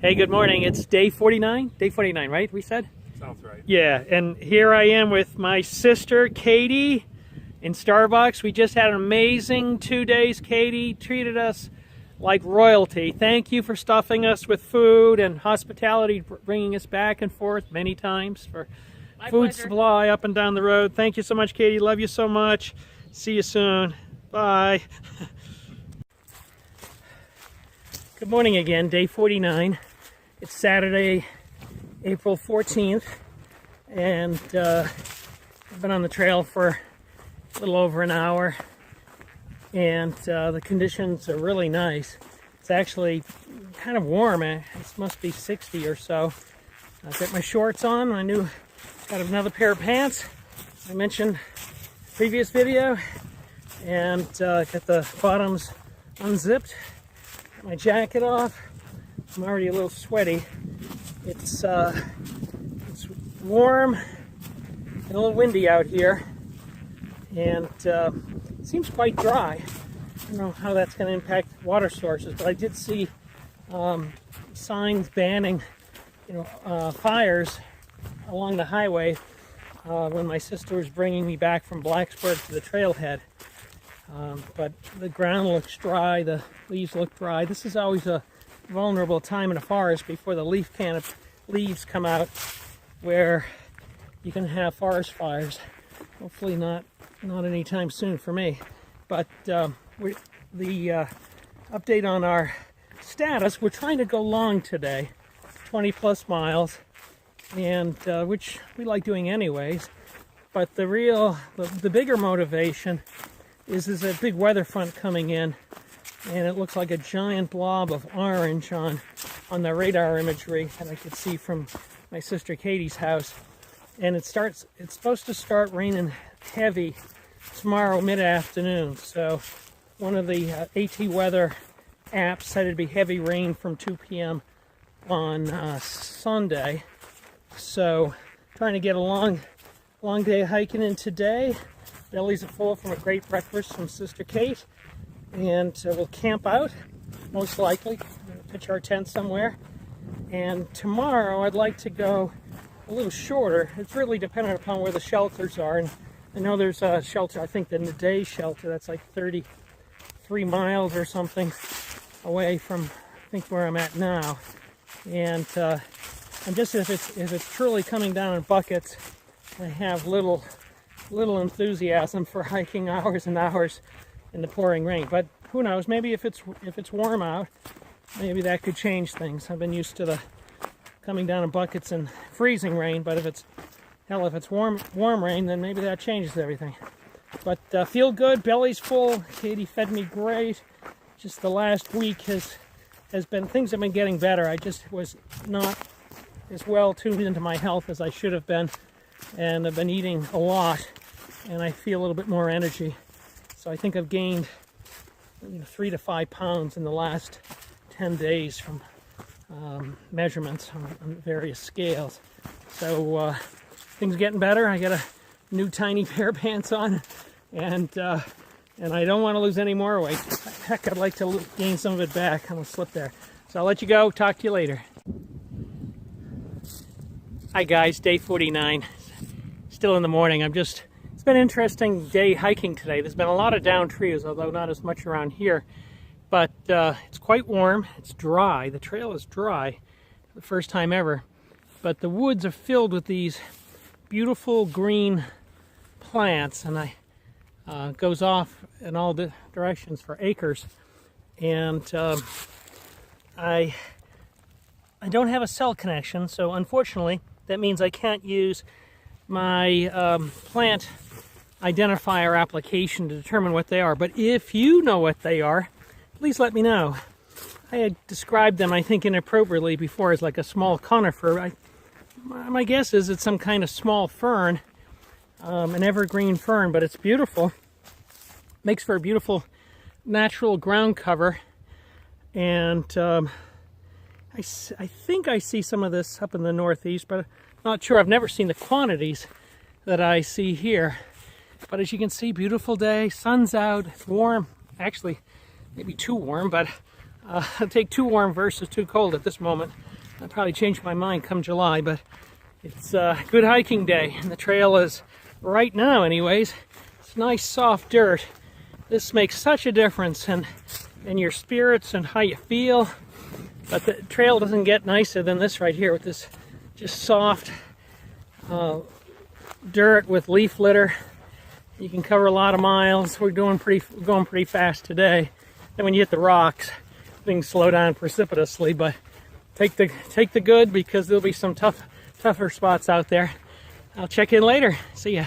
Hey, good morning. It's day 49? Day 49, right? We said? Sounds right. Yeah, and here I am with my sister, Katie, in Starbucks. We just had an amazing 2 days. Katie treated us like royalty. Thank you for stuffing us with food and hospitality, bringing us back and forth many times for My food pleasure. supply up and down the road. Thank you so much, Katie. Love you so much. See you soon. Bye. Good morning again, day 49. It's Saturday, April 14th, and I've been on the trail for a little over an hour, and the conditions are really nice. It's actually kind of warm. It must be 60 or so. I've got my shorts on. I got another pair of pants I mentioned previous video, and got the bottoms unzipped. Got my jacket off. I'm already a little sweaty. It's warm and a little windy out here, and it seems quite dry. I don't know how that's going to impact water sources, but I did see signs banning, fires along the highway when my sister was bringing me back from Blacksburg to the trailhead. But the ground looks dry, the leaves look dry. This is always a vulnerable time in a forest before the leaves come out, where you can have forest fires. Hopefully not anytime soon for me. But the update on our status, we're trying to go long today, 20 plus miles, and which we like doing anyways. But the bigger motivation is there's a big weather front coming in, and it looks like a giant blob of orange on the radar imagery that I could see from my sister Katie's house. And it's supposed to start raining heavy tomorrow mid-afternoon. So one of the AT weather apps said it'd be heavy rain from 2 p.m. on Sunday. So trying to get a long day hiking in today. Bellies are full from a great breakfast from Sister Kate, and we'll camp out, most likely, pitch our tent somewhere. And tomorrow I'd like to go a little shorter. It's really dependent upon where the shelters are, and I know there's a shelter, I think the Naday shelter, that's like 33 miles or something away from, I think, where I'm at now. And I'm just, if it's truly coming down in buckets, I have little enthusiasm for hiking hours and hours in the pouring rain. But who knows, maybe if it's warm out, maybe that could change things. I've been used to the coming down in buckets and freezing rain, but if it's warm rain, then maybe that changes everything. But feel good, belly's full. Katie fed me great. Just the last week has been, things have been getting better. I just was not as well tuned into my health as I should have been, and I've been eating a lot, and I feel a little bit more energy. So I think I've gained 3 to 5 pounds in the last 10 days from measurements on various scales. So things are getting better. I got a new tiny pair of pants on, and I don't want to lose any more weight. Heck, I'd like to gain some of it back. I'm gonna slip there. So I'll let you go. Talk to you later. Hi guys, day 49. Still in the morning. It's been an interesting day hiking today. There's been a lot of downed trees, although not as much around here. But it's quite warm. It's dry. The trail is dry for the first time ever. But the woods are filled with these beautiful green plants, and it goes off in all the directions for acres. And I don't have a cell connection, so unfortunately that means I can't use my plant identifier application to determine what they are. But if you know what they are, please let me know. I had described them, I think, inappropriately before as like a small conifer. My guess is it's some kind of small fern, an evergreen fern, but it's beautiful. Makes for a beautiful natural ground cover. And I think I see some of this up in the northeast, but I'm not sure. I've never seen the quantities that I see here. But as you can see, beautiful day, sun's out, it's warm. Actually, maybe too warm, but I'll take too warm versus too cold at this moment. I'll probably change my mind come July, but it's a good hiking day, and the trail is, right now anyways, it's nice soft dirt. This makes such a difference in your spirits and how you feel, but the trail doesn't get nicer than this right here with this just soft dirt with leaf litter. You can cover a lot of miles. We're going pretty fast today. And when you hit the rocks, things slow down precipitously, but take the good, because there'll be some tougher spots out there. I'll check in later. See ya.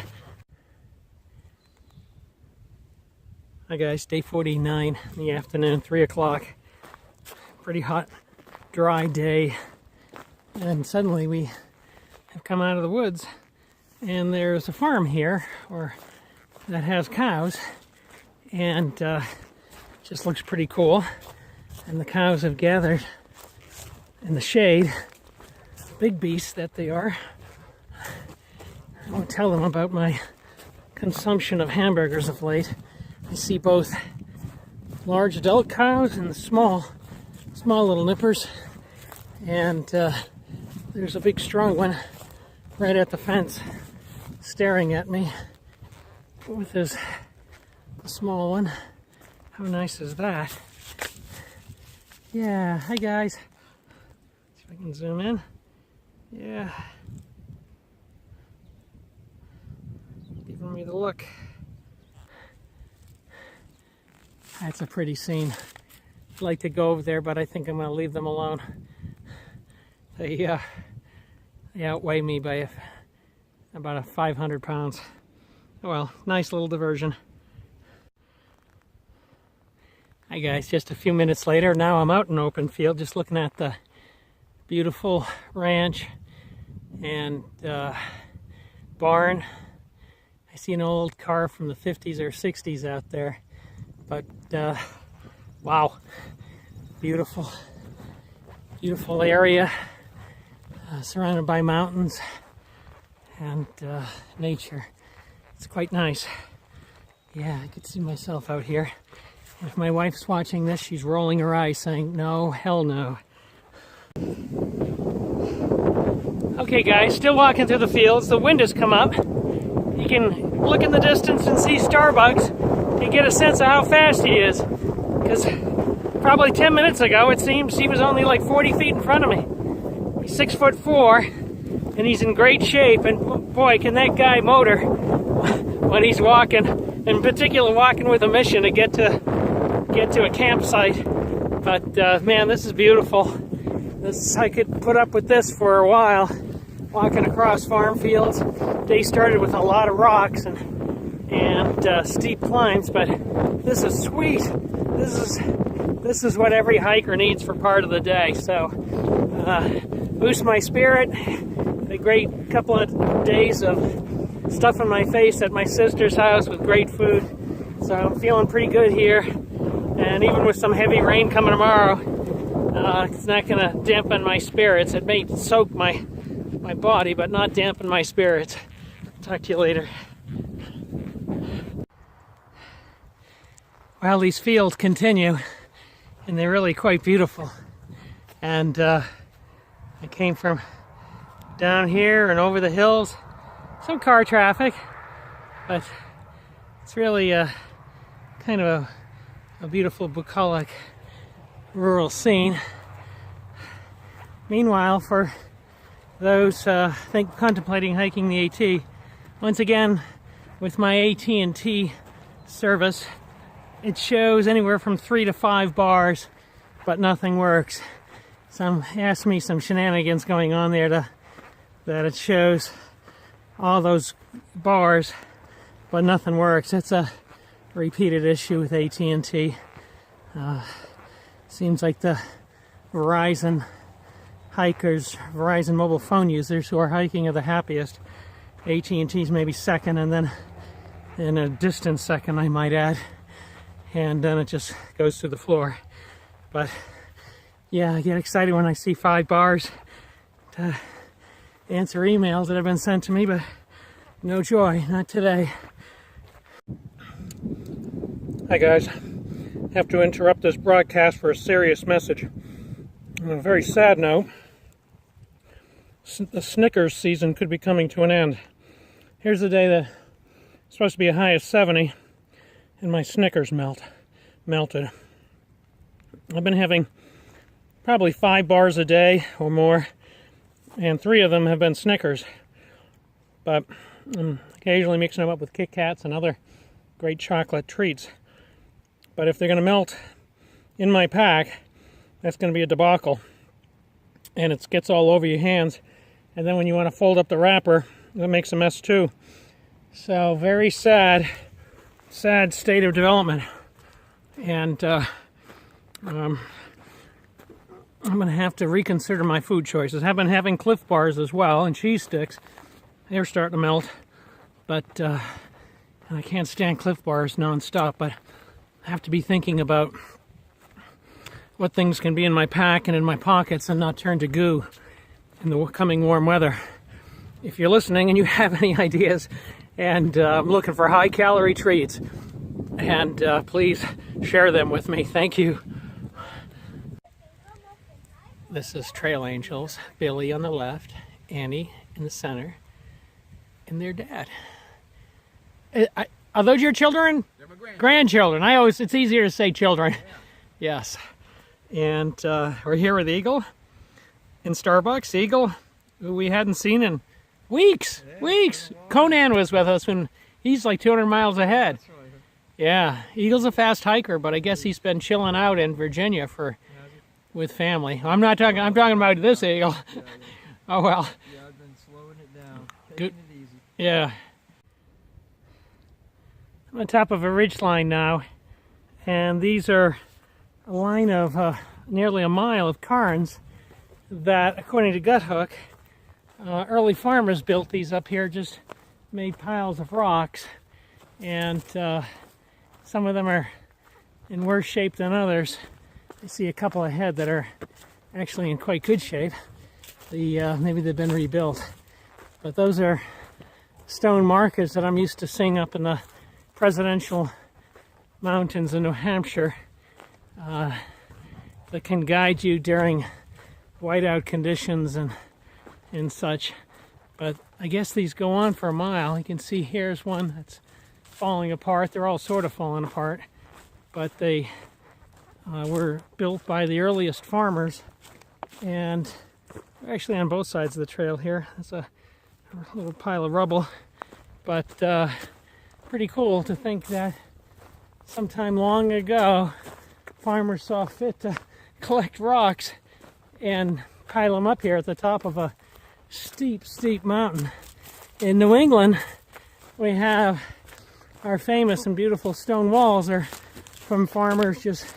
Hi guys, day 49 in the afternoon, 3 o'clock. Pretty hot, dry day. And suddenly we have come out of the woods, and there's a farm here that has cows, and just looks pretty cool. And the cows have gathered in the shade, big beasts that they are. I won't tell them about my consumption of hamburgers of late. I see both large adult cows and the small little nippers, and there's a big strong one right at the fence staring at me with his small one. How nice is that? Yeah, hi guys. See if I can zoom in. Yeah. Giving me the look. That's a pretty scene. I'd like to go over there, but I think I'm going to leave them alone. They outweigh me by about 500 pounds. Well, nice little diversion. Hi guys, just a few minutes later. Now I'm out in open field, just looking at the beautiful ranch and barn. I see an old car from the 50s or 60s out there. But, wow, beautiful area, surrounded by mountains and nature. It's quite nice. Yeah, I could see myself out here. If my wife's watching this, she's rolling her eyes saying, no, hell no. Okay guys, still walking through the fields. The wind has come up. You can look in the distance and see Starbucks. You get a sense of how fast he is, because probably 10 minutes ago it seems he was only like 40 feet in front of me. He's 6'4", and he's in great shape, and boy, can that guy motor when he's walking, in particular walking with a mission to get to a campsite. But man, this is beautiful. I could put up with this for a while, walking across farm fields. Day started with a lot of rocks and steep climbs, but this is sweet. This is what every hiker needs for part of the day. So boost my spirit. A great couple of days of stuff in my face at my sister's house with great food. So I'm feeling pretty good here. And even with some heavy rain coming tomorrow, it's not going to dampen my spirits. It may soak my body, but not dampen my spirits. Talk to you later. Well, these fields continue, and they're really quite beautiful. And I came from down here and over the hills. Some car traffic, but it's really kind of a beautiful, bucolic, rural scene. Meanwhile, for those contemplating hiking the AT, once again, with my AT&T service, it shows anywhere from 3 to 5 bars, but nothing works. Asked me some shenanigans going on there that it shows all those bars, but nothing works. It's a repeated issue with AT&T. Seems like the Verizon hikers, Verizon mobile phone users who are hiking are the happiest. AT&T's maybe second, and then in a distant second, I might add. And then it just goes through the floor. But yeah, I get excited when I see 5 bars to answer emails that have been sent to me, but no joy, not today. Hi guys, have to interrupt this broadcast for a serious message. On a very sad note, the Snickers season could be coming to an end. Here's the day that it's supposed to be a high of 70, and my Snickers melted. I've been having probably 5 bars a day or more, and 3 of them have been Snickers. But I'm occasionally mixing them up with Kit Kats and other great chocolate treats. But if they're going to melt in my pack, that's going to be a debacle. And it gets all over your hands. And then when you want to fold up the wrapper, it makes a mess too. So very sad state of development. And I'm going to have to reconsider my food choices. I've been having Cliff Bars as well, and cheese sticks. They're starting to melt. But I can't stand Cliff Bars nonstop, but I have to be thinking about what things can be in my pack and in my pockets and not turn to goo in the coming warm weather. If you're listening and you have any ideas, and I'm looking for high-calorie treats, and please share them with me. Thank you. This is Trail Angels. Billy on the left, Annie in the center, and their dad. Are those your children? They're my grandchildren. It's easier to say children. Yeah. Yes. And we're here with Eagle in Starbucks. Eagle, who we hadn't seen in weeks. Conan was with us when he's like 200 miles ahead. That's right. Yeah, Eagle's a fast hiker, but I guess he's been chilling out in Virginia with family. I'm talking about this Eagle. Oh well. Yeah, I've been slowing it down. Good. Taking it easy. Yeah. I'm on top of a ridgeline now, and these are a line of nearly a mile of cairns that, according to Guthook, early farmers built these up here, just made piles of rocks, and some of them are in worse shape than others. I see a couple ahead that are actually in quite good shape. Maybe they've been rebuilt, but those are stone markers that I'm used to seeing up in the presidential mountains in New Hampshire that can guide you during whiteout conditions and such. But I guess these go on for a mile. You can see here's one that's falling apart. They're all sort of falling apart, but they were built by the earliest farmers, and they're actually on both sides of the trail here. There's a little pile of rubble, but pretty cool to think that sometime long ago farmers saw fit to collect rocks and pile them up here at the top of a steep mountain. In New England, we have our famous and beautiful stone walls are from farmers just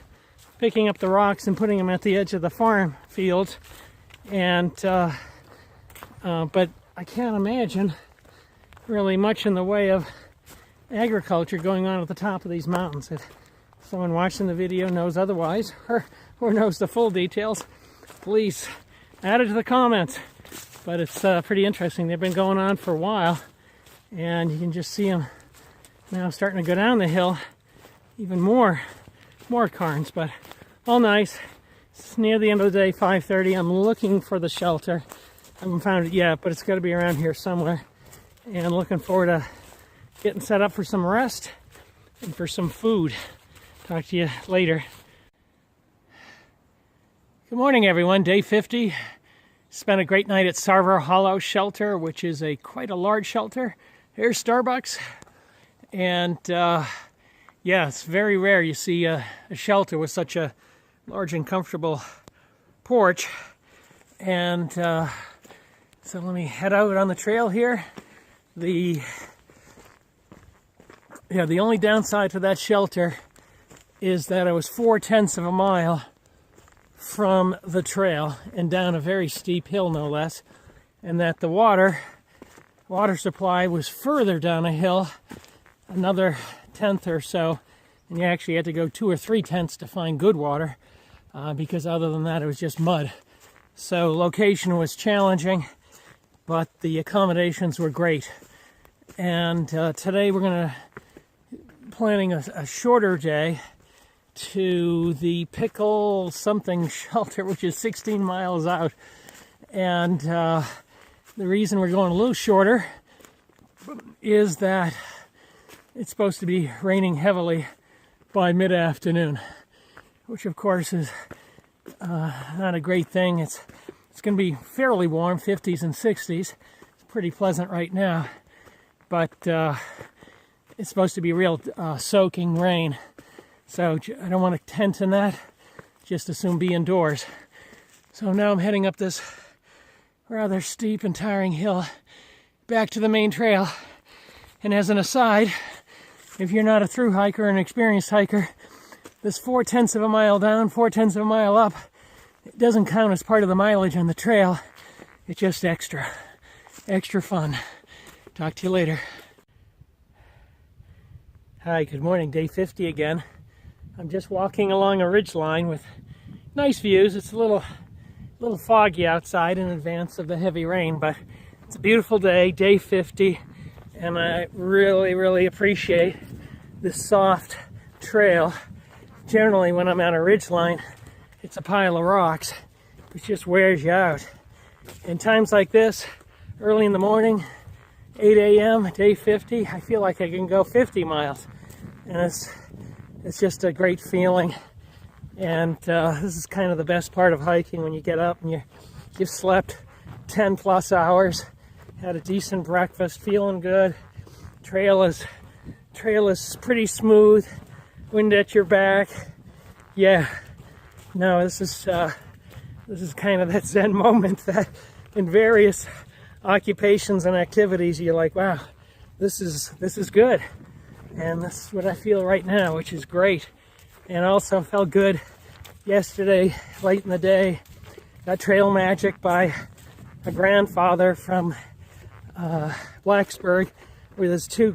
picking up the rocks and putting them at the edge of the farm fields. And but I can't imagine really much in the way of agriculture going on at the top of these mountains. If someone watching the video knows otherwise, or knows the full details, please add it to the comments. But it's pretty interesting. They've been going on for a while, and you can just see them now starting to go down the hill. Even more cairns, but all nice. It's near the end of the day, 5:30. I'm looking for the shelter. I haven't found it yet, but it's got to be around here somewhere. And looking forward to getting set up for some rest and for some food. Talk to you later. Good morning, everyone. Day 50. Spent a great night at Sarver Hollow Shelter, which is quite a large shelter. Here's Starbucks. And yeah, it's very rare you see a shelter with such a large and comfortable porch. And so let me head out on the trail here. The only downside to that shelter is that I was 4/10 of a mile from the trail and down a very steep hill, no less, and that the water supply was further down a hill, another 10th or so, and you actually had to go 2 or 3 tenths to find good water, because other than that it was just mud. So location was challenging, but the accommodations were great. And today we're planning a shorter day to the Pickle something shelter, which is 16 miles out. And The reason we're going a little shorter is that it's supposed to be raining heavily by mid-afternoon, which of course is not a great thing. It's going to be fairly warm, 50s and 60s. It's pretty pleasant right now, but it's supposed to be real soaking rain. So I don't want to tent in that, just as soon be indoors. So now I'm heading up this rather steep and tiring hill back to the main trail. And as an aside, if you're not a through hiker or an experienced hiker, this 4/10 of a mile down, 4/10 of a mile up, it doesn't count as part of the mileage on the trail. It's just extra fun. Talk to you later. Hi, good morning. Day 50 again. I'm just walking along a ridge line with nice views. It's a little foggy outside in advance of the heavy rain, but it's a beautiful day, day 50, and I really appreciate this soft trail. Generally, when I'm on a ridge line, it's a pile of rocks, which just wears you out. In times like this, early in the morning, 8 a.m., day 50, I feel like I can go 50 miles. And it's just a great feeling. And this is kind of the best part of hiking, when you get up and you've slept 10 plus hours, had a decent breakfast, feeling good. Trail is pretty smooth, wind at your back. Yeah, no, this is kind of that Zen moment that in various occupations and activities you're like, wow, this is good. And that's what I feel right now, which is great. And also felt good yesterday, late in the day. Got trail magic by a grandfather from Blacksburg with his two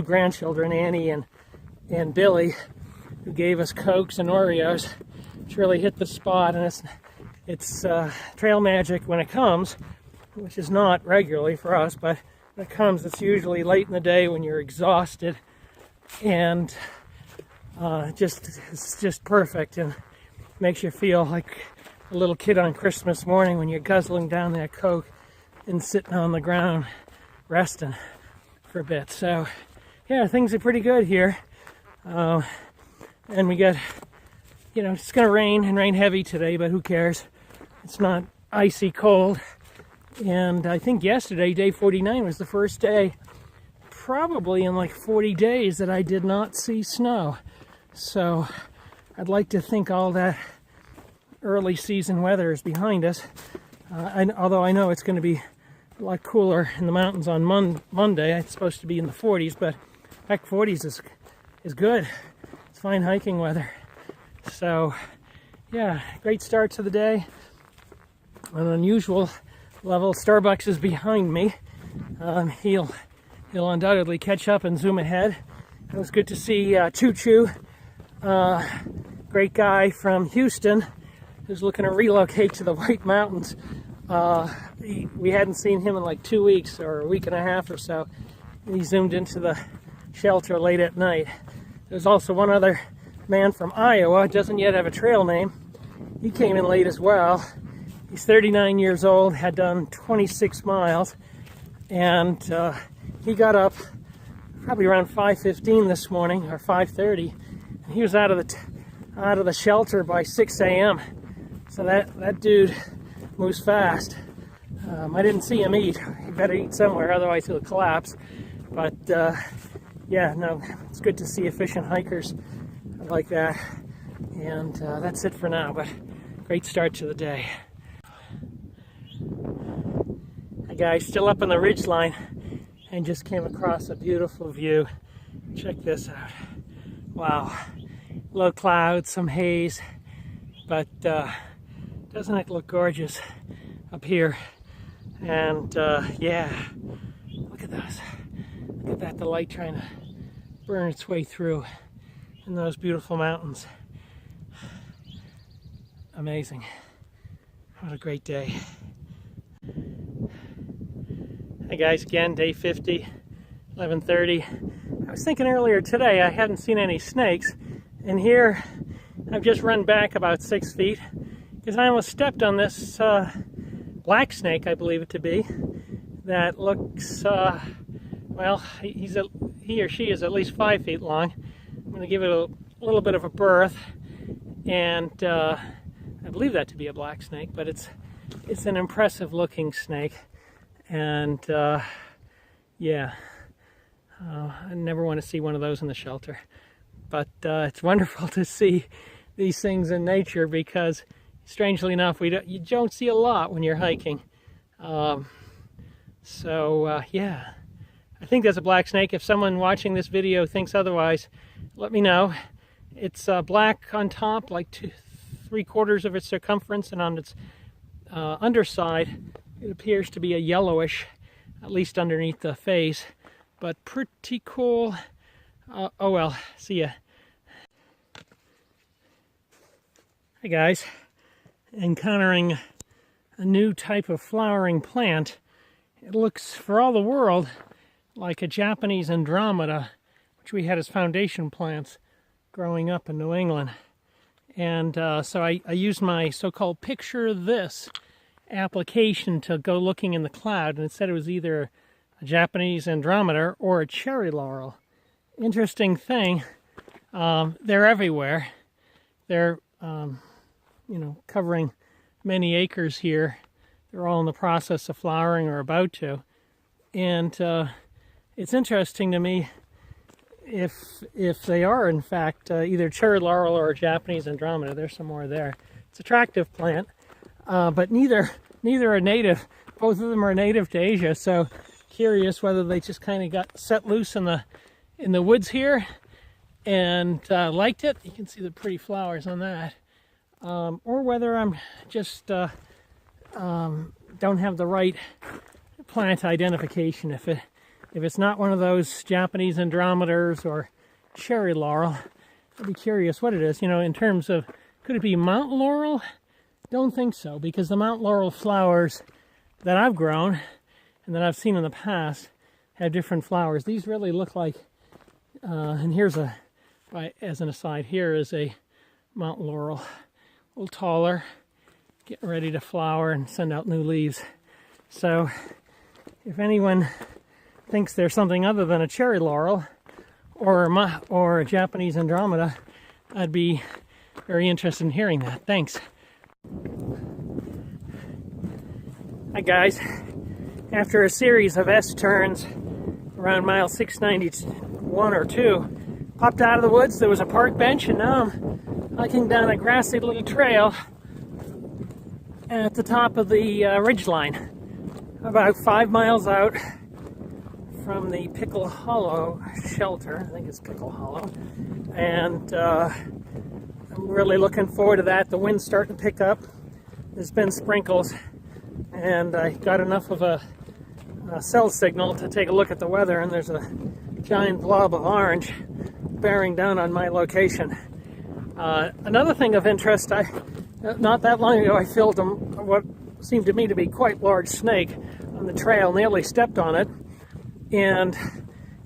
grandchildren, Annie and Billy, who gave us Cokes and Oreos, which really hit the spot. And it's trail magic when it comes, which is not regularly for us, but when it comes, it's usually late in the day when you're exhausted, and it's just perfect, and makes you feel like a little kid on Christmas morning when you're guzzling down that Coke and sitting on the ground resting for a bit. So yeah, things are pretty good here, and we got, it's gonna rain and rain heavy today, but who cares? It's not icy cold. And I think yesterday, day 49, was the first day probably in like 40 days that I did not see snow. So I'd like to think all that early season weather is behind us. Although I know it's going to be a lot cooler in the mountains on Monday. It's supposed to be in the 40s, but heck, 40s is good. It's fine hiking weather. So yeah, great start to the day. An unusual level. Starbucks is behind me. He'll undoubtedly catch up and zoom ahead. It was good to see Choo Choo, great guy from Houston, who's looking to relocate to the White Mountains. We hadn't seen him in like 2 weeks or a week and a half or so. He zoomed into the shelter late at night. There's also one other man from Iowa, doesn't yet have a trail name. He came in late as well. He's 39 years old, had done 26 miles, and he got up probably around 5:15 this morning, or 5:30, and he was out of the shelter by 6 a.m. So that dude moves fast. I didn't see him eat. He better eat somewhere, otherwise he'll collapse. But yeah, no, it's good to see efficient hikers like that. And that's it for now, but great start to the day. Hi guys, still up on the ridge line and just came across a beautiful view. Check this out. Wow. Low clouds, some haze, but doesn't it look gorgeous up here? And yeah, look at those. Look at that, the light trying to burn its way through in those beautiful mountains. Amazing. What a great day. Hi guys, again, day 50, 11:30. I was thinking earlier today I hadn't seen any snakes, and here I've just run back about 6 feet because I almost stepped on this black snake, I believe it to be, that looks, well, he or she is at least 5 feet long. I'm going to give it a little bit of a berth, and I believe that to be a black snake, but it's an impressive looking snake, and yeah, I never want to see one of those in the shelter. But it's wonderful to see these things in nature, because strangely enough, you don't see a lot when you're hiking. Yeah, I think that's a black snake. If someone watching this video thinks otherwise, let me know. It's black on top, like 3/4 of its circumference, and on its underside it appears to be a yellowish, at least underneath the face, but pretty cool. Oh well, see ya. Hi guys, encountering a new type of flowering plant. It looks for all the world like a Japanese Andromeda, which we had as foundation plants growing up in New England. And so I used my so-called picture this application to go looking in the cloud, and it said it was either a Japanese Andromeda or a cherry laurel. Interesting thing, they're everywhere. They're covering many acres here. They're all in the process of flowering or about to. And it's interesting to me if they are in fact either cherry laurel or a Japanese Andromeda. There's some more there. It's an attractive plant, but neither are native. Both of them are native to Asia, so curious whether they just kind of got set loose in the woods here and liked it. You can see the pretty flowers on that. Or whether I'm just don't have the right plant identification. If it's not one of those Japanese Andromedas or cherry laurel, I'd be curious what it is. In terms of, could it be Mount Laurel? Don't think so, because the Mount Laurel flowers that I've grown and that I've seen in the past have different flowers. These really look like, and here's as an aside, here is a Mount Laurel, a little taller, getting ready to flower and send out new leaves. So if anyone thinks there's something other than a cherry laurel or a Japanese Andromeda, I'd be very interested in hearing that. Thanks. Hi guys. After a series of S-turns around mile 691 or 2, popped out of the woods. There was a park bench, and now I'm hiking down a grassy little trail at the top of the ridgeline, about 5 miles out from the Pickle Hollow shelter. I think it's Pickle Hollow, and I'm really looking forward to that. The wind's starting to pick up. There's been sprinkles, and I got enough of a cell signal to take a look at the weather, and there's a giant blob of orange bearing down on my location. Another thing of interest, not that long ago I filmed what seemed to me to be quite large snake on the trail, nearly stepped on it, and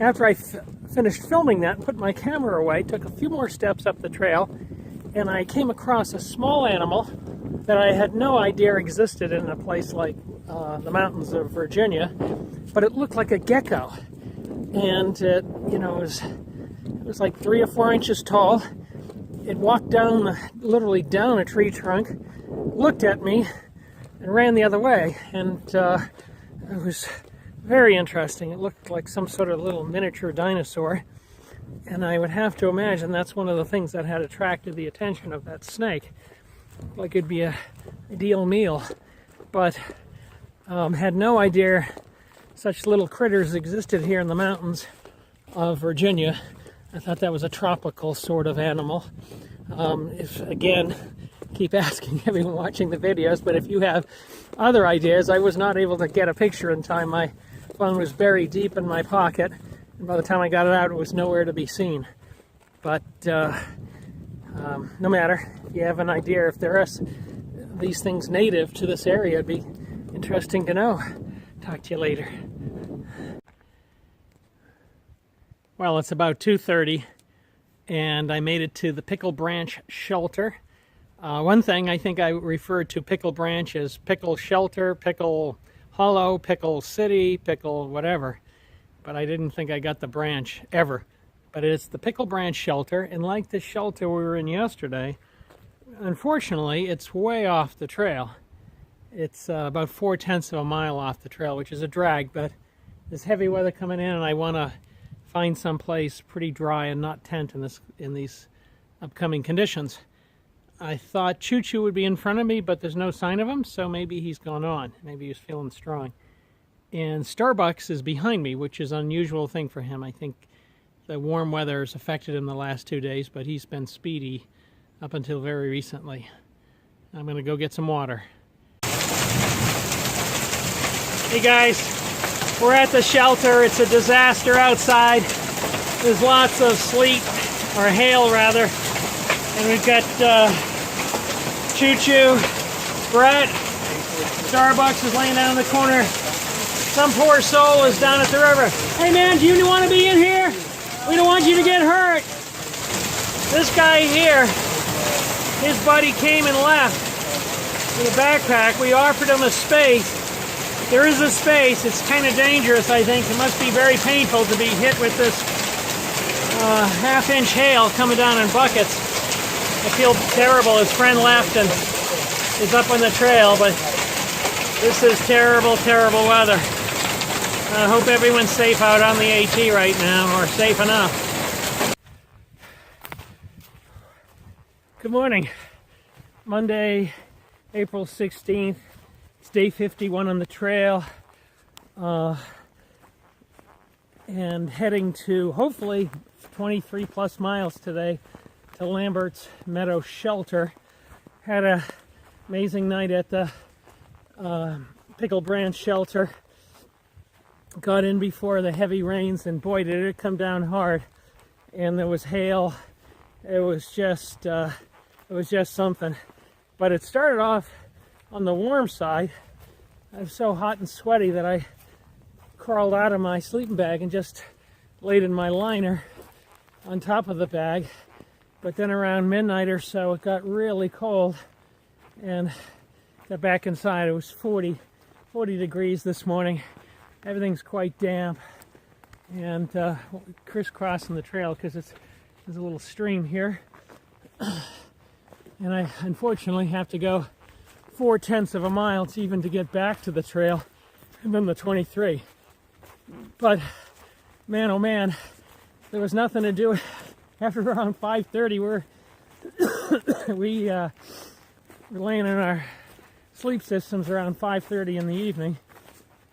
after I finished filming that and put my camera away, took a few more steps up the trail, and I came across a small animal that I had no idea existed in a place like the mountains of Virginia, but it looked like a gecko, and it was like 3 or 4 inches tall. It walked literally down a tree trunk, looked at me, and ran the other way, and it was very interesting. It looked like some sort of little miniature dinosaur, and I would have to imagine that's one of the things that had attracted the attention of that snake. Like it'd be an ideal meal, but had no idea such little critters existed here in the mountains of Virginia. I thought that was a tropical sort of animal. Again, keep asking everyone watching the videos, but if you have other ideas, I was not able to get a picture in time. My phone was buried deep in my pocket, and by the time I got it out, it was nowhere to be seen. But no matter, if you have an idea if there are these things native to this area, it'd be interesting to know. Talk to you later. Well, it's about 2:30, and I made it to the Pickle Branch shelter. One thing I think I referred to Pickle Branch as Pickle Shelter, Pickle Hollow, Pickle City, Pickle whatever. But I didn't think I got the branch ever. But it's the Pickle Branch Shelter, and like the shelter we were in yesterday, unfortunately, it's way off the trail. It's about 4/10 of a mile off the trail, which is a drag, but there's heavy weather coming in, and I want to find some place pretty dry and not tent in these upcoming conditions. I thought Choo Choo would be in front of me, but there's no sign of him, so maybe he's gone on. Maybe he's feeling strong. And Starbucks is behind me, which is an unusual thing for him. I think the warm weather has affected him the last 2 days, but he's been speedy up until very recently. I'm going to go get some water. Hey guys, we're at the shelter. It's a disaster outside. There's lots of sleet, or hail rather, and we've got Choo Choo, Brett, Starbucks is laying down in the corner. Some poor soul is down at the river. Hey man, do you want to be in here? We don't want you to get hurt. This guy here, his buddy came and left with a backpack. We offered him a space. There is a space. It's kind of dangerous, I think. It must be very painful to be hit with this half-inch hail coming down in buckets. I feel terrible. His friend left and is up on the trail, but this is terrible, terrible weather. I hope everyone's safe out on the AT right now, or safe enough. Good morning. Monday, April 16th. It's day 51 on the trail. And heading to, hopefully, 23 plus miles today to Lambert's Meadow Shelter. Had an amazing night at the Pickle Branch Shelter. Got in before the heavy rains, and boy did it come down hard. And there was hail. It was just something. But it started off on the warm side. I was so hot and sweaty that I crawled out of my sleeping bag and just laid in my liner on top of the bag. But then around midnight or so, it got really cold and got back inside. It was 40 degrees this morning. Everything's quite damp, and crisscrossing the trail because there's a little stream here. And I unfortunately have to go 4/10 of a mile even to get back to the trail, and then the 23. But man, oh man, there was nothing to do. After around 5:30, we're laying in our sleep systems around 5:30 in the evening,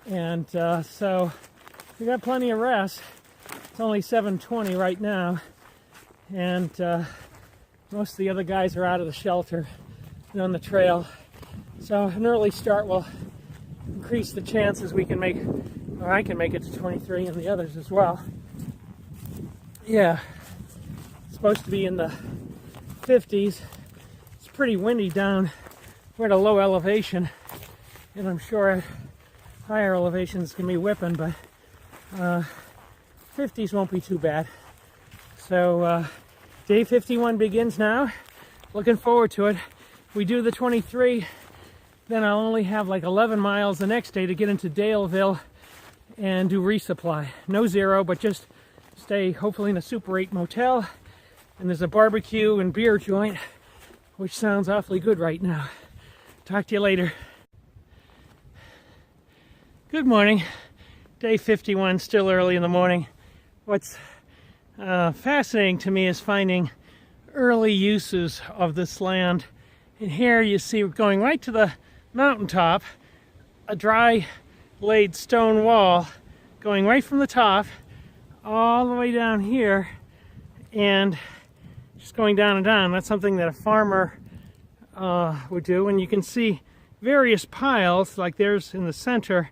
and so we got plenty of rest. It's only 7:20 right now, and most of the other guys are out of the shelter and on the trail. So an early start will increase the chances we can make, or I can make it to 23, and the others as well. Yeah, it's supposed to be in the 50s. It's pretty windy down. We're at a low elevation, and I'm sure higher elevations can be whipping, but 50s won't be too bad. So day 51 begins now. Looking forward to it. We do the 23, then I'll only have like 11 miles the next day to get into Daleville and do resupply. No zero, but just stay hopefully in a Super 8 motel. And there's a barbecue and beer joint, which sounds awfully good right now. Talk to you later. Good morning. Day 51, still early in the morning. What's fascinating to me is finding early uses of this land. And here you see we're going right to the mountaintop, a dry laid stone wall going right from the top all the way down here, and just going down and down. That's something that a farmer would do. And you can see various piles, like there's in the center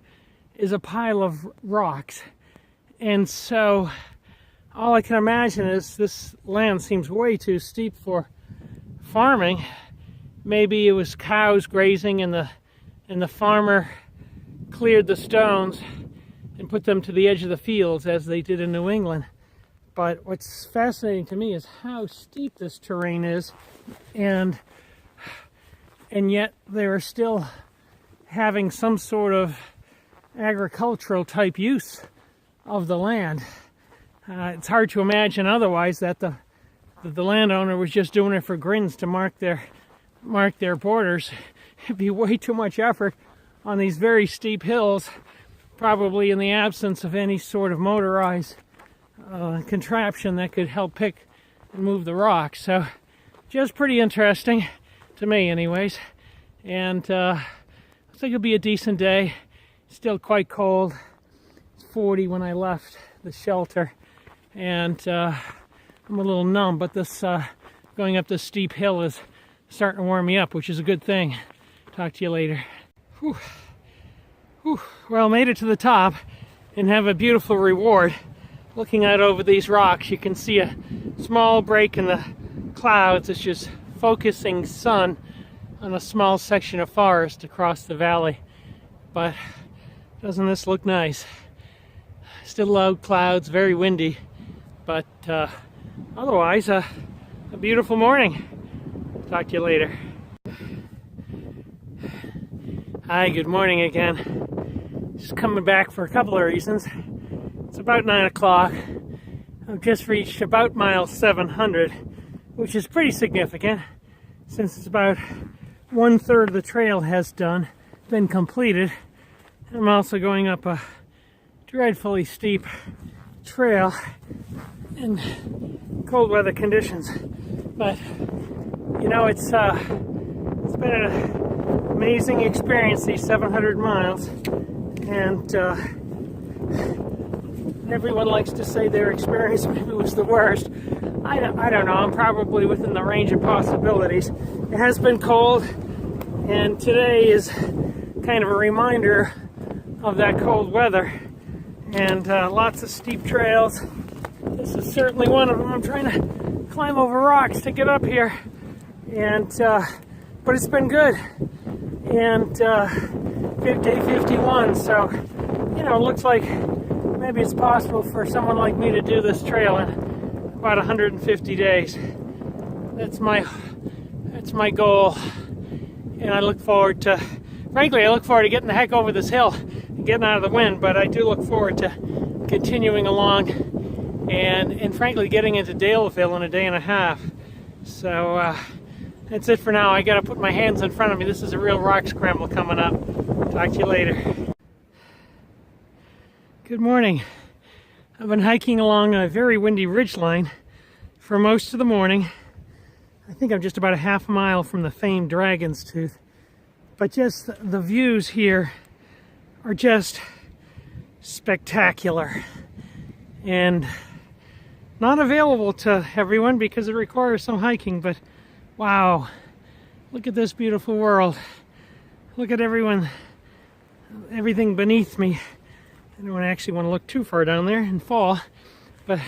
is a pile of rocks. And so all I can imagine is this land seems way too steep for farming. Maybe it was cows grazing and the farmer cleared the stones and put them to the edge of the fields as they did in New England. But what's fascinating to me is how steep this terrain is, and and yet they are still having some sort of agricultural type use of the land. It's hard to imagine otherwise, that the landowner was just doing it for grins to mark their borders. It'd be way too much effort on these very steep hills, probably in the absence of any sort of motorized contraption that could help pick and move the rocks. So just pretty interesting to me anyways. And I think it'll be a decent day. Still quite cold. It's 40 when I left the shelter, and I'm a little numb, but this going up this steep hill is starting to warm me up, which is a good thing. Talk to you later. Whew. Whew. Well, made it to the top and have a beautiful reward. Looking out over these rocks, you can see a small break in the clouds. It's just focusing sun on a small section of forest across the valley. But doesn't this look nice? Still low clouds, very windy, but otherwise a beautiful morning. Talk to you later. Hi, good morning again. Just coming back for a couple of reasons. It's about 9 o'clock. I've just reached about mile 700, which is pretty significant since it's about 1/3 of the trail has been completed. I'm also going up a dreadfully steep trail in cold weather conditions, but you know, it's been an amazing experience, these 700 miles, and everyone likes to say their experience maybe was the worst. I don't know. I'm probably within the range of possibilities. It has been cold, and today is kind of a reminder of that cold weather, and lots of steep trails. This is certainly one of them. I'm trying to climb over rocks to get up here, and but it's been good. And day 51, so you know, it looks like maybe it's possible for someone like me to do this trail in about 150 days. That's my goal, and I look forward to, frankly, I look forward to getting the heck over this hill and getting out of the wind, but I do look forward to continuing along and frankly getting into Daleville in a day and a half. So that's it for now. I gotta put my hands in front of me. This is a real rock scramble coming up. Talk to you later. Good morning. I've been hiking along a very windy ridgeline for most of the morning. I think I'm just about a half mile from the famed Dragon's Tooth. But just the views here are just spectacular. And not available to everyone because it requires some hiking, but wow, look at this beautiful world. Look at everything beneath me. I don't actually want to look too far down there and fall, but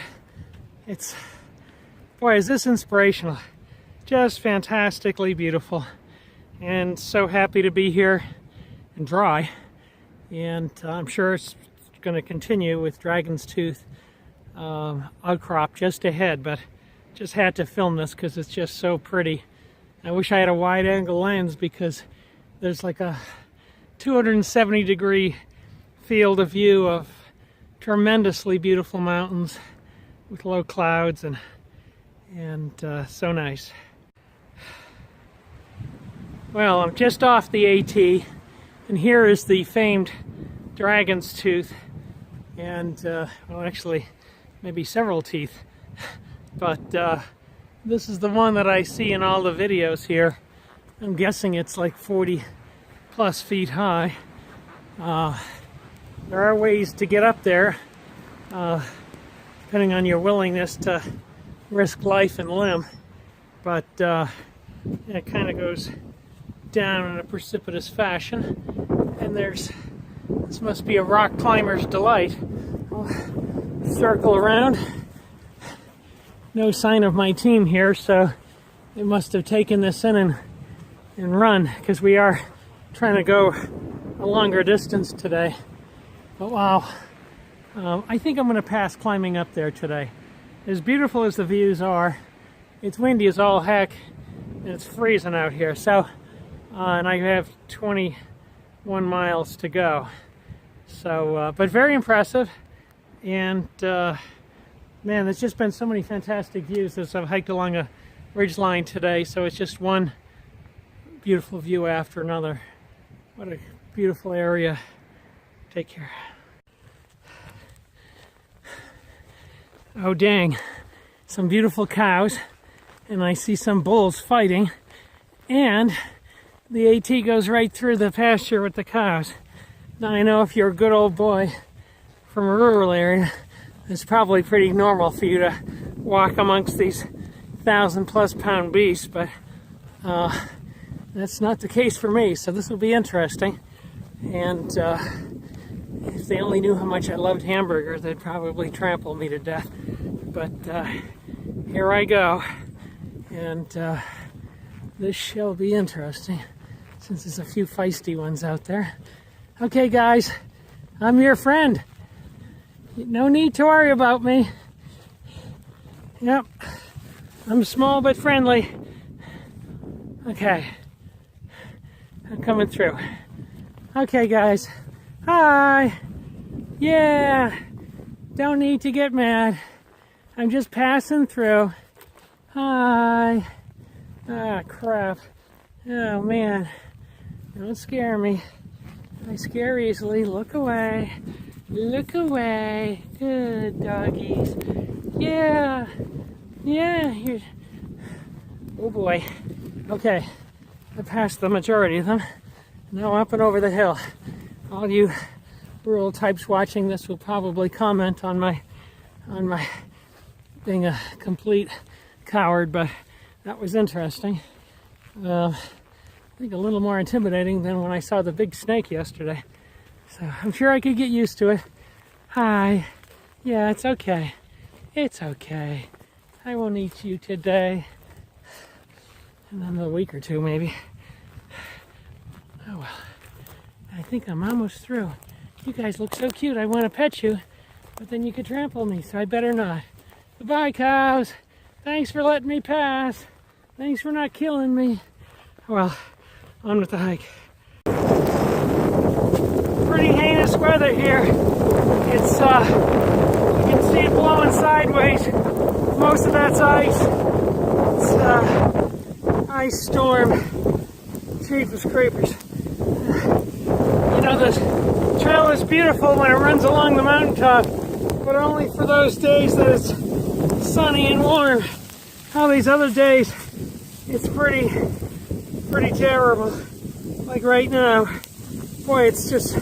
it's, boy, is this inspirational. Just fantastically beautiful, and so happy to be here and dry. And I'm sure it's going to continue with Dragon's Tooth outcrop just ahead, but just had to film this because it's just so pretty. I wish I had a wide angle lens because there's like a 270-degree field of view of tremendously beautiful mountains with low clouds and so nice. Well, I'm just off the AT, and here is the famed Dragon's Tooth, and well, actually maybe several teeth, but this is the one that I see in all the videos here. I'm guessing it's like 40 plus feet high. There are ways to get up there, depending on your willingness to risk life and limb, but it kind of goes down in a precipitous fashion, and this must be a rock climber's delight. I'll circle around. No sign of my team here, so they must have taken this in and run, because we are trying to go a longer distance today. But wow, I think I'm going to pass climbing up there today. As beautiful as the views are, it's windy as all heck, and it's freezing out here. So and I have 21 miles to go. So, but very impressive, and man, there's just been so many fantastic views as I've hiked along a ridge line today, so it's just one beautiful view after another. What a beautiful area. Take care. Oh dang, some beautiful cows, and I see some bulls fighting, and the AT goes right through the pasture with the cows. Now I know if you're a good old boy from a rural area, it's probably pretty normal for you to walk amongst these 1,000+ pound beasts, but that's not the case for me, so this will be interesting. And if they only knew how much I loved hamburgers, they'd probably trample me to death. But here I go, and this shall be interesting, since there's a few feisty ones out there. Okay guys, I'm your friend. No need to worry about me. Yep, I'm small but friendly. Okay, I'm coming through. Okay guys, hi. Yeah, don't need to get mad. I'm just passing through. Hi. Ah, crap. Oh man, don't scare me. I scare easily. Look away. Look away. Good doggies. Yeah. Yeah. You're... Oh boy. Okay. I passed the majority of them. Now up and over the hill. All you rural types watching this will probably comment on my being a complete coward, but that was interesting. I think a little more intimidating than when I saw the big snake yesterday. So I'm sure I could get used to it. Hi. Yeah, it's okay. It's okay. I won't eat you today. In another week or two, maybe. Oh well. I think I'm almost through. You guys look so cute. I want to pet you, but then you could trample me, so I better not. Goodbye, cows. Thanks for letting me pass. Thanks for not killing me. Well, on with the hike. Pretty heinous weather here. It's, you can see it blowing sideways. Most of that's ice. It's, ice storm. Jeepers creepers. You know, the trail is beautiful when it runs along the mountaintop, but only for those days that it's sunny and warm. All these other days, it's pretty terrible. Like right now, boy, it's just,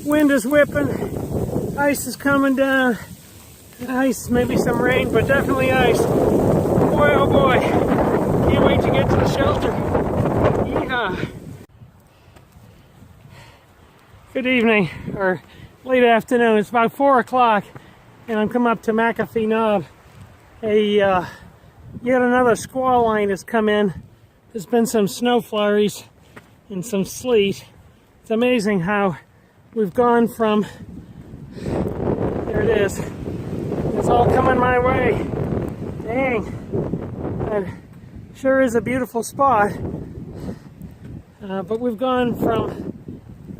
wind is whipping, ice is coming down, ice, maybe some rain, but definitely ice. Boy, oh boy, can't wait to get to the shelter. Yeehaw. Good evening, or late afternoon. It's about 4 o'clock, and I'm coming up to McAfee Knob. Yet another squall line has come in. There's been some snow flurries and some sleet. It's amazing how we've gone from, there it is, it's all coming my way. Dang, that sure is a beautiful spot. But we've gone from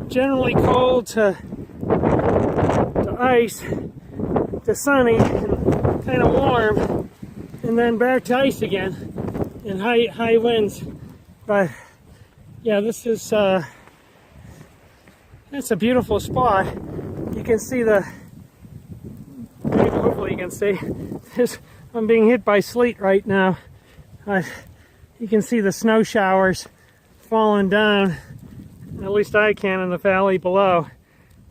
generally cold to ice to sunny and kind of warm, and then back to ice again and high winds. But yeah, this is it's a beautiful spot. You can see hopefully you can see this. I'm being hit by sleet right now. You can see the snow showers falling down. At least I can in the valley below.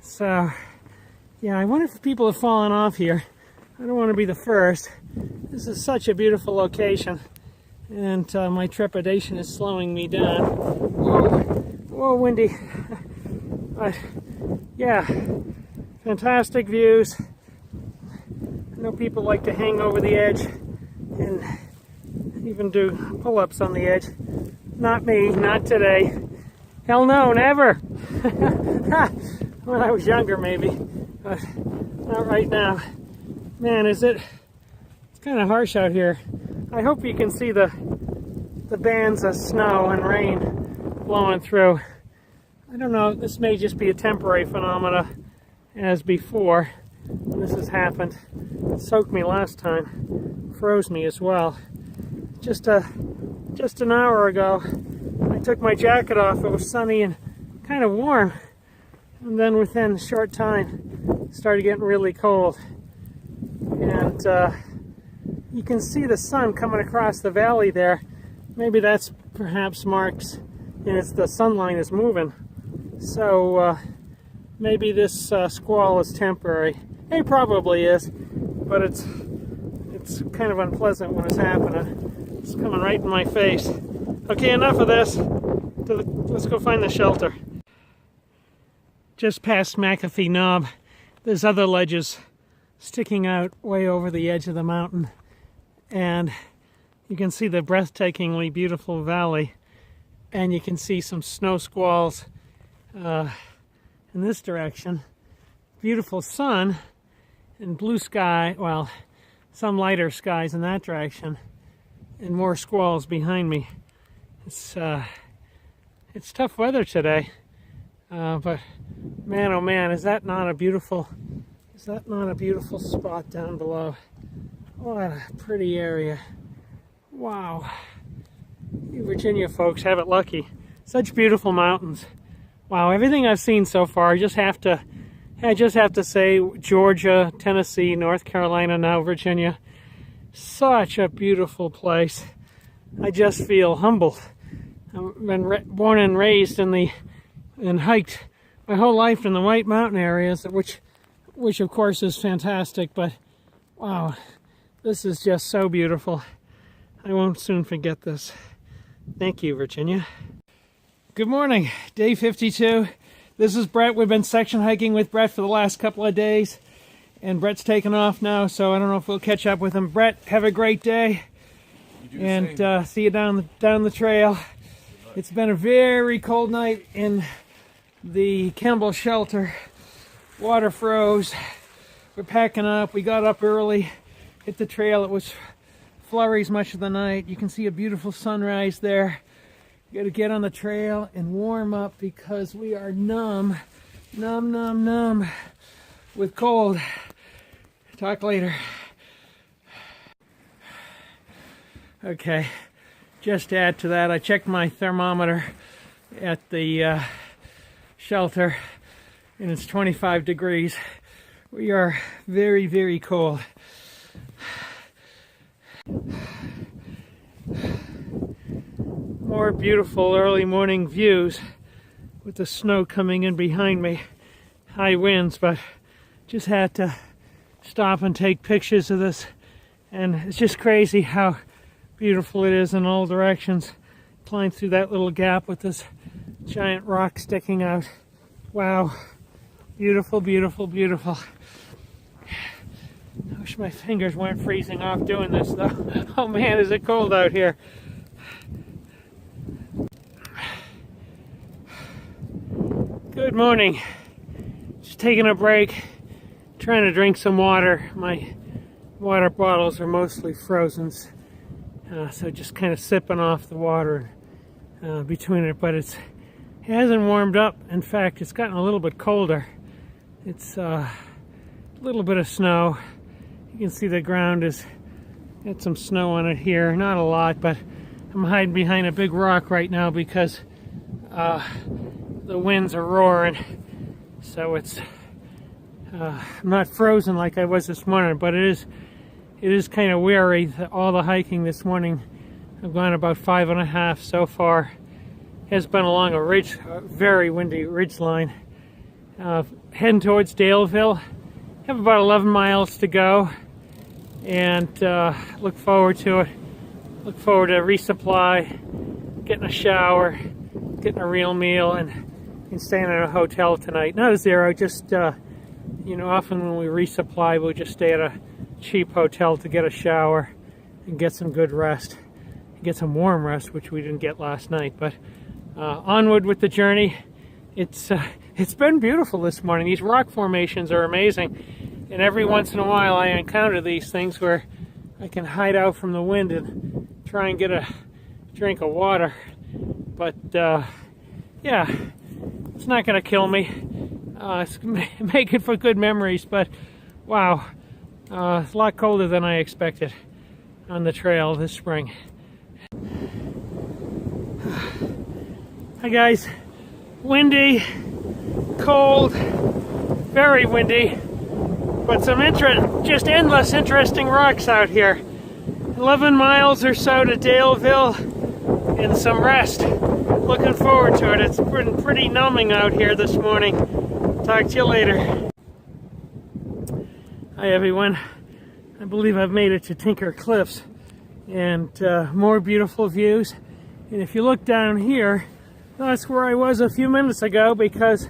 So yeah, I wonder if people have fallen off here. I don't want to be the first. This is such a beautiful location, and my trepidation is slowing me down. Whoa, whoa, windy. But yeah, fantastic views. I know people like to hang over the edge and even do pull-ups on the edge. Not me, not today. Hell no, never. When I was younger, maybe, but not right now. Man, it's kind of harsh out here. I hope you can see the bands of snow and rain blowing through. I don't know, this may just be a temporary phenomena as before. This has happened. It soaked me last time, froze me as well. Just an hour ago, I took my jacket off. It was sunny and kind of warm. And then within a short time, it started getting really cold. And you can see the sun coming across the valley there. Maybe that's perhaps marks, and it's the sun line is moving. So maybe this squall is temporary. It probably is, but it's kind of unpleasant when it's happening. It's coming right in my face. Okay, enough of this. Let's go find the shelter. Just past McAfee Knob, there's other ledges sticking out way over the edge of the mountain, and you can see the breathtakingly beautiful valley, and you can see some snow squalls in this direction. Beautiful sun and blue sky, well, some lighter skies in that direction, and more squalls behind me. It's tough weather today, but man, oh man, is that not a beautiful spot down below? What a pretty area. Wow. You Virginia folks have it lucky. Such beautiful mountains. Wow, everything I've seen so far, I just have to say, Georgia, Tennessee, North Carolina, now Virginia. Such a beautiful place. I just feel humbled. I've been born and raised and hiked my whole life in the White Mountain areas, which of course is fantastic, but wow, this is just so beautiful. I won't soon forget this. Thank you, Virginia. Good morning, day 52. This is Brett. We've been section hiking with Brett for the last couple of days, and Brett's taken off now, so I don't know if we'll catch up with him. Brett, have a great day, and see you down the trail. It's been a very cold night in the Campbell shelter. Water froze. We're packing up. We got up early, hit the trail. It was flurries much of the night. You can see a beautiful sunrise there. You got to get on the trail and warm up because we are numb with cold. Talk later. Okay, just to add to that, I checked my thermometer at the shelter, and it's 25 degrees. We are very, very cold. More beautiful early morning views with the snow coming in behind me. High winds, but just had to stop and take pictures of this. And it's just crazy how beautiful it is in all directions. Climb through that little gap with this giant rock sticking out. Wow. Beautiful, beautiful, beautiful. I wish my fingers weren't freezing off doing this though. Oh man, is it cold out here. Good morning. Just taking a break, trying to drink some water. My water bottles are mostly frozen, so just kind of sipping off the water between it, but it hasn't warmed up. In fact, it's gotten a little bit colder. It's a little bit of snow. You can see the ground has got some snow on it here. Not a lot, but I'm hiding behind a big rock right now because the winds are roaring. So it's I'm not frozen like I was this morning, but it is kind of weary. All the hiking this morning, I've gone about 5.5 so far, has been along a very windy ridge line. Heading towards Daleville. Have about 11 miles to go, and look forward to it. Look forward to resupply, getting a shower, getting a real meal, and staying in a hotel tonight. Not a zero, just often when we resupply, we'll just stay at a cheap hotel to get a shower and get some good rest, get some warm rest, which we didn't get last night. But onward with the journey. It's been beautiful this morning. These rock formations are amazing, and every once in a while I encounter these things where I can hide out from the wind and try and get a drink of water. But yeah, it's not going to kill me. It's making for good memories, but wow, it's a lot colder than I expected on the trail this spring. Hi guys, windy, cold, very windy, but some just endless interesting rocks out here. 11 miles or so to Daleville and some rest. Looking forward to it. It's been pretty numbing out here this morning. Talk to you later. Hi everyone. I believe I've made it to Tinker Cliffs, and more beautiful views. And if you look down here, that's where I was a few minutes ago because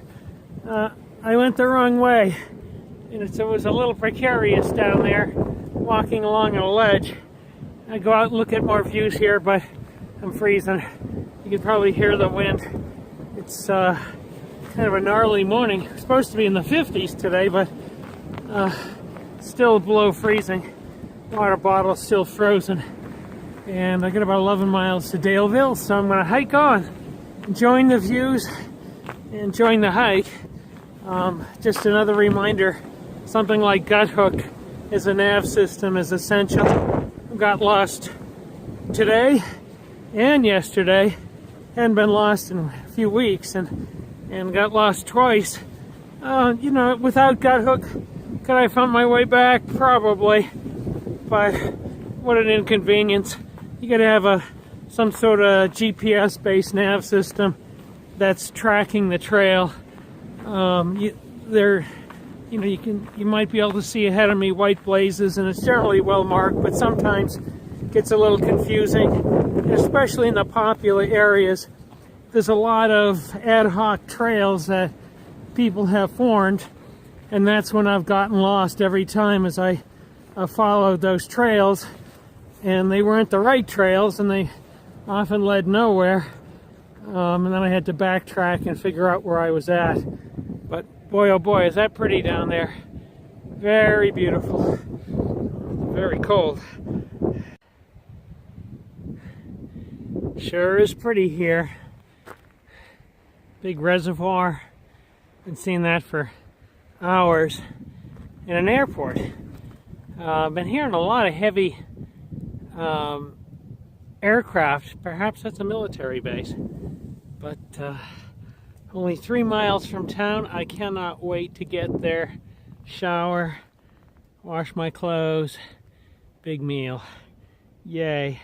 I went the wrong way. And it was a little precarious down there, walking along a ledge. I go out and look at more views here, but I'm freezing. You can probably hear the wind. It's kind of a gnarly morning. It's supposed to be in the 50s today, but still below freezing. Water bottle's still frozen. And I got about 11 miles to Daleville, so I'm going to hike on, enjoying the views, enjoying the hike. Just another reminder, something like gut hook as a nav system is essential. I got lost today and yesterday, hadn't been lost in a few weeks, and got lost twice. You know, without gut hook, could I find my way back? Probably, but what an inconvenience. You gotta have some sort of GPS-based nav system that's tracking the trail. You might be able to see ahead of me white blazes, and it's generally well marked, but sometimes it gets a little confusing, especially in the popular areas. There's a lot of ad hoc trails that people have formed, and that's when I've gotten lost every time as I followed those trails, and they weren't the right trails, and they often led nowhere, and then I had to backtrack and figure out where I was at. But boy, oh boy, is that pretty down there. Very beautiful. Very cold. Sure is pretty here. Big reservoir. Been seeing that for hours. And an airport. Been hearing a lot of heavy aircraft. Perhaps that's a military base. But only 3 miles from town. I cannot wait to get there, shower, wash my clothes, big meal. Yay.